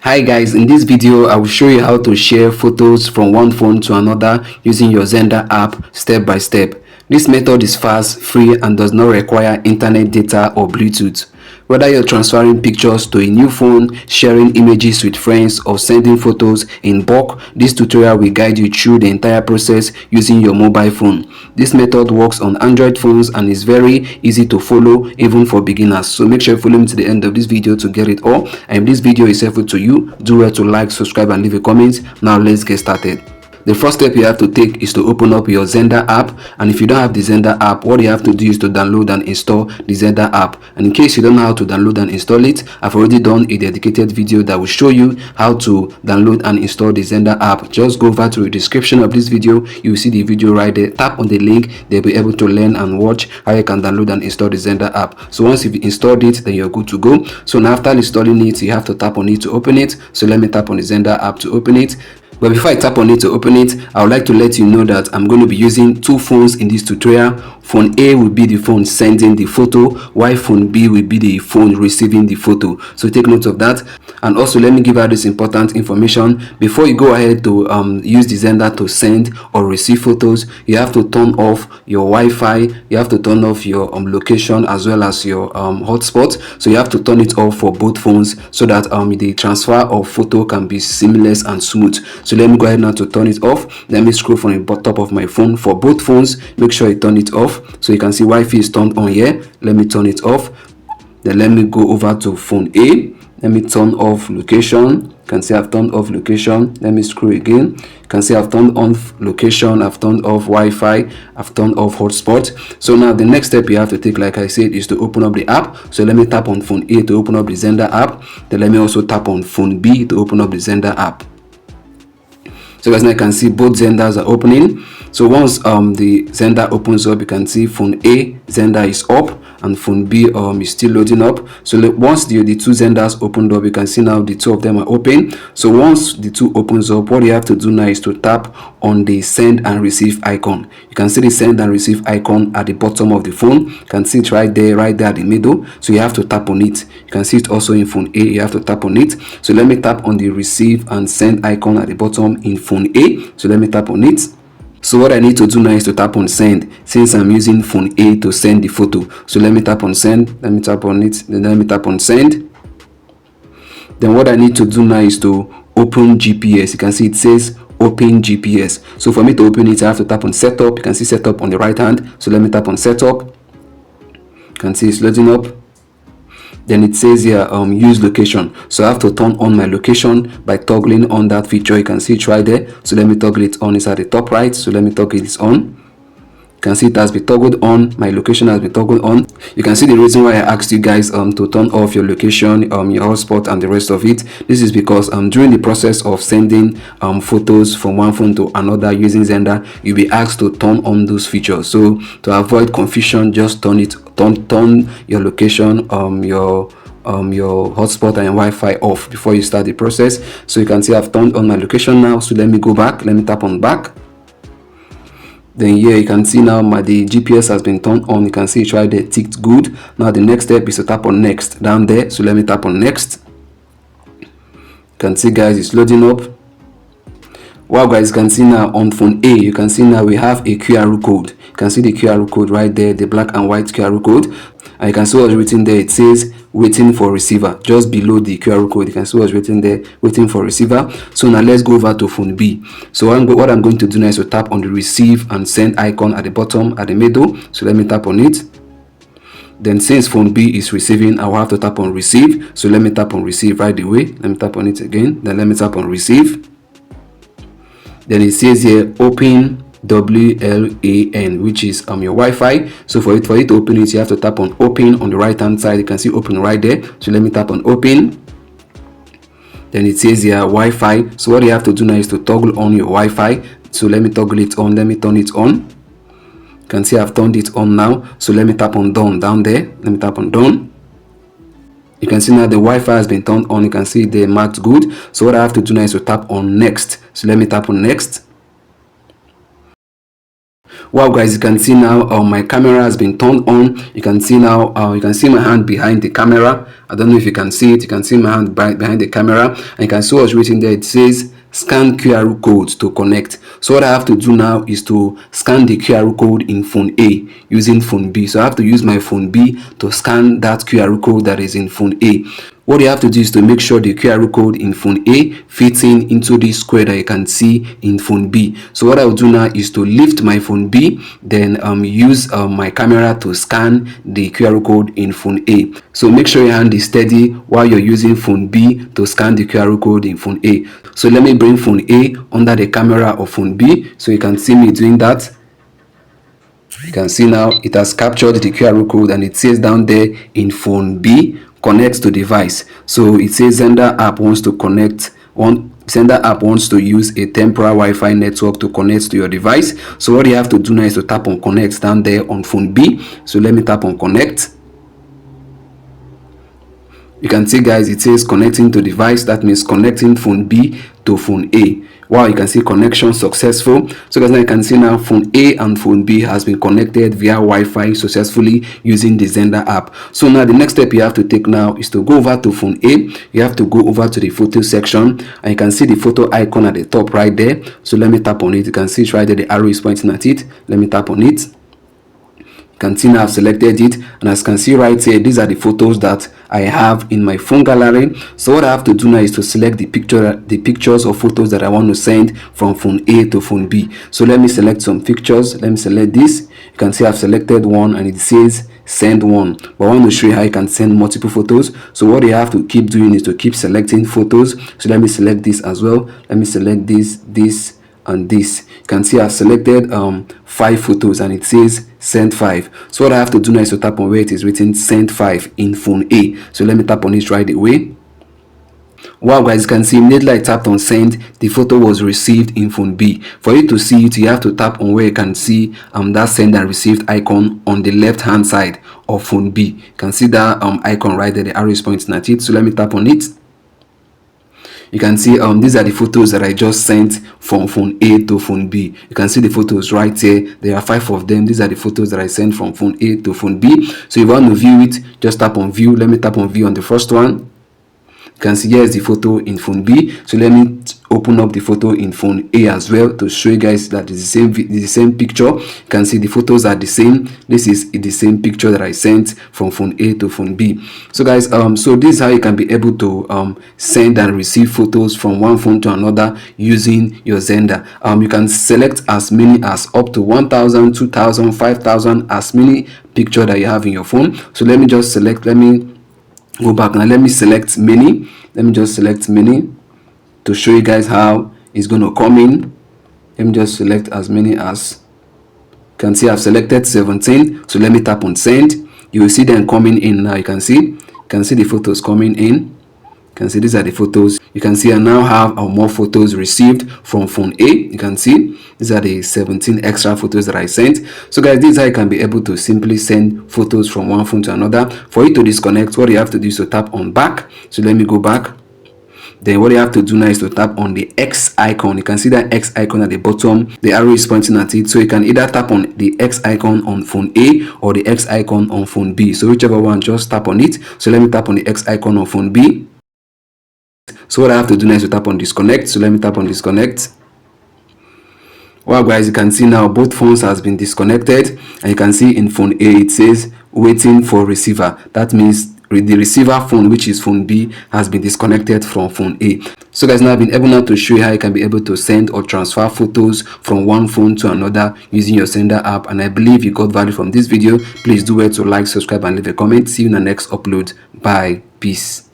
Hi guys, in this video I will show you how to share photos from one phone to another using your Xender app step by step. This method is fast, free and does not require internet data or Bluetooth. Whether you're transferring pictures to a new phone, sharing images with friends or sending photos in bulk, this tutorial will guide you through the entire process using your mobile phone. This method works on Android phones and is very easy to follow even for beginners. So make sure you follow me to the end of this video to get it all. And if this video is helpful to you, do well to like, subscribe and leave a comment. Now let's get started. The first step you have to take is to open up your Xender app, and if you don't have the Xender app, what you have to do is to download and install the Xender app. And in case you don't know how to download and install it, I've already done a dedicated video that will show you how to download and install the Xender app. Just go over to the description of this video, you will see the video right there. Tap on the link, they'll be able to learn and watch how you can download and install the Xender app. So once you've installed it, then you're good to go. So now after installing it, you have to tap on it to open it. So let me tap on the Xender app to open it. But before I tap on it to open it, I would like to let you know that I'm going to be using two phones in this tutorial. Phone A will be the phone sending the photo, while phone B will be the phone receiving the photo. So take note of that. And also let me give out this important information. Before you go ahead to use the Xender to send or receive photos, you have to turn off your Wi-Fi, you have to turn off your location as well as your hotspot. So you have to turn it off for both phones so that the transfer of photo can be seamless and smooth. So let me go ahead now to turn it off. Let me scroll from the top of my phone. For both phones, make sure you turn it off. So you can see Wi-Fi is turned on here. Let me turn it off. Then let me go over to phone A. Let me turn off location. You can see I've turned off location. Let me scroll again. You can see I've turned on location, I've turned off Wi-Fi, I've turned off hotspot. So now the next step you have to take, like I said, is to open up the app. So let me tap on phone A to open up the Xender app. Then let me also tap on phone B to open up the Xender app. So guys, now you can see both Xenders are opening. So once the Xender opens up, you can see phone A Xender is up and phone B is still loading up. So once the two Xenders opened up, you can see now the two of them are open. So once the two opens up, what you have to do now is to tap on the send and receive icon. You can see the send and receive icon at the bottom of the phone. You can see it right there at the middle. So you have to tap on it. You can see it also in phone A. You have to tap on it. So let me tap on the receive and send icon at the bottom in phone A. So let me tap on it. So what I need to do now is to tap on send, since I'm using phone A to send the photo. So let me tap on send, let me tap on it, then let me tap on send. Then what I need to do now is to open GPS. You can see it says open GPS. So for me to open it, I have to tap on setup. You can see setup on the right hand. So let me tap on setup. You can see it's loading up. Then it says here use location. So I have to turn on my location by toggling on that feature. You can see it right there. So let me toggle it on. It's at the top right. So let me toggle it on. You can see it has been toggled on. My location has been toggled on. You can see the reason why I asked you guys to turn off your location, your hotspot and the rest of it. This is because during the process of sending photos from one phone to another using Xender, you'll be asked to turn on those features. So to avoid confusion, just turn your location, your hotspot and your Wi-Fi off before you start the process. So you can see I've turned on my location now. So let me go back. Let me tap on back. Then here you can see now the GPS has been turned on. You can see it right there, ticked good. Now the next step is to tap on next down there. So let me tap on next. You can see guys, it's loading up. Wow guys, you can see now on phone A, you can see now we have a QR code. You can see the QR code right there, the black and white QR code. And you can see what's written there. It says waiting for receiver. Just below the QR code, you can see what's written there, waiting for receiver. So now let's go over to phone B. So what I'm going to do now is to tap on the receive and send icon at the bottom, at the middle. So let me tap on it. Then since phone B is receiving, I will have to tap on receive. So let me tap on receive right away. Let me tap on it again. Then let me tap on receive. Then it says here open WLAN, which is your Wi-Fi. So for it to open it, you have to tap on open on the right hand side. You can see open right there. So let me tap on open. Then it says here Wi-Fi. So what you have to do now is to toggle on your Wi-Fi. So let me toggle it on. Let me turn it on. You can see I've turned it on now. So let me tap on done down there. Let me tap on done. You can see now the Wi-Fi has been turned on. You can see they marked good. So what I have to do now is to tap on next. So let me tap on next. Wow guys, you can see now my camera has been turned on. You can see now you can see my hand behind the camera. I don't know if you can see it. You can see my hand behind the camera, and you can see what's written there. It says scan QR code to connect. So what I have to do now is to scan the QR code in phone A using phone B. So I have to use my phone B to scan that QR code that is in phone A. What you have to do is to make sure the QR code in phone A fits into this square that you can see in phone B. So what I will do now is to lift my phone B, then use my camera to scan the QR code in phone A. So make sure your hand is steady while you're using phone B to scan the QR code in phone A. So let me bring phone A under the camera of phone B so you can see me doing that. You can see now it has captured the QR code, and it says down there in phone B, connect to device. So it says Xender app wants to connect on Xender app wants to use a temporary Wi-Fi network to connect to your device. So what you have to do now is to tap on connect down there on phone B. So let me tap on connect. You can see guys, it says connecting to device. That means connecting phone B to phone A. Wow, you can see connection successful. So guys, now you can see now phone A and phone B has been connected via Wi-Fi successfully using the Xender app. So now the next step you have to take now is to go over to phone A. You have to go over to the photo section, and you can see the photo icon at the top right there. So let me tap on it. You can see it's right there, the arrow is pointing at it. Let me tap on it. You can see now I've selected it, and as you can see right here, these are the photos that I have in my phone gallery. So what I have to do now is to select the pictures or photos that I want to send from phone A to phone B. So let me select some pictures. Let me select this. You can see I've selected one, and it says send one, but I want to show you how you can send multiple photos. So what you have to keep doing is to keep selecting photos. So let me select this as well. Let me select this and this. You can see I've selected 5 photos, and it says send 5. So what I have to do now is to tap on where it is written send 5 in phone A. So let me tap on it right away. Wow guys, you can see immediately I tapped on send, the photo was received in phone B. For you to see it, you have to tap on where you can see that send and received icon on the left hand side of phone B. You can see that icon right there, the arrow is pointing at it. So let me tap on it. You can see these are the photos that I just sent from phone A to phone B. You can see the photos right here. There are 5 of them. These are the photos that I sent from phone A to phone B. So if you want to view it, just tap on view. Let me tap on view on the first one. You can see here's the photo in phone B. So let me open up the photo in phone A as well to show you guys that it's the same picture. You can see the photos are the same. This is the same picture that I sent from phone A to phone B. So guys, so this is how you can be able to send and receive photos from one phone to another using your Xender. You can select as many as up to 1,000, 2,000, 5,000, as many pictures that you have in your phone. So let me just select, let me go back now. Let me select many. Let me just select many to show you guys how it's going to come in. Let me just select as many as you can see. I've selected 17. So let me tap on send. You will see them coming in now. You can see the photos coming in. You can see these are the photos. You can see I now have more photos received from phone A. You can see these are the 17 extra photos that I sent. So guys, this is how you can be able to simply send photos from one phone to another. For you to disconnect, what you have to do is to tap on back. So let me go back. Then what you have to do now is to tap on the X icon. You can see that X icon at the bottom. The arrow is pointing at it. So you can either tap on the X icon on phone A or the X icon on phone B. So whichever one, just tap on it. So let me tap on the X icon on phone B. So what I have to do now is to tap on disconnect. So let me tap on disconnect. Well guys, you can see now both phones has been disconnected, and you can see in phone A it says waiting for receiver. That means the receiver phone, which is phone B, has been disconnected from phone A. So guys, now I've been able now to show you how you can be able to send or transfer photos from one phone to another using your Xender app, and I believe you got value from this video. Please do well to like, subscribe, and leave a comment. See you in the next upload. Bye. Peace.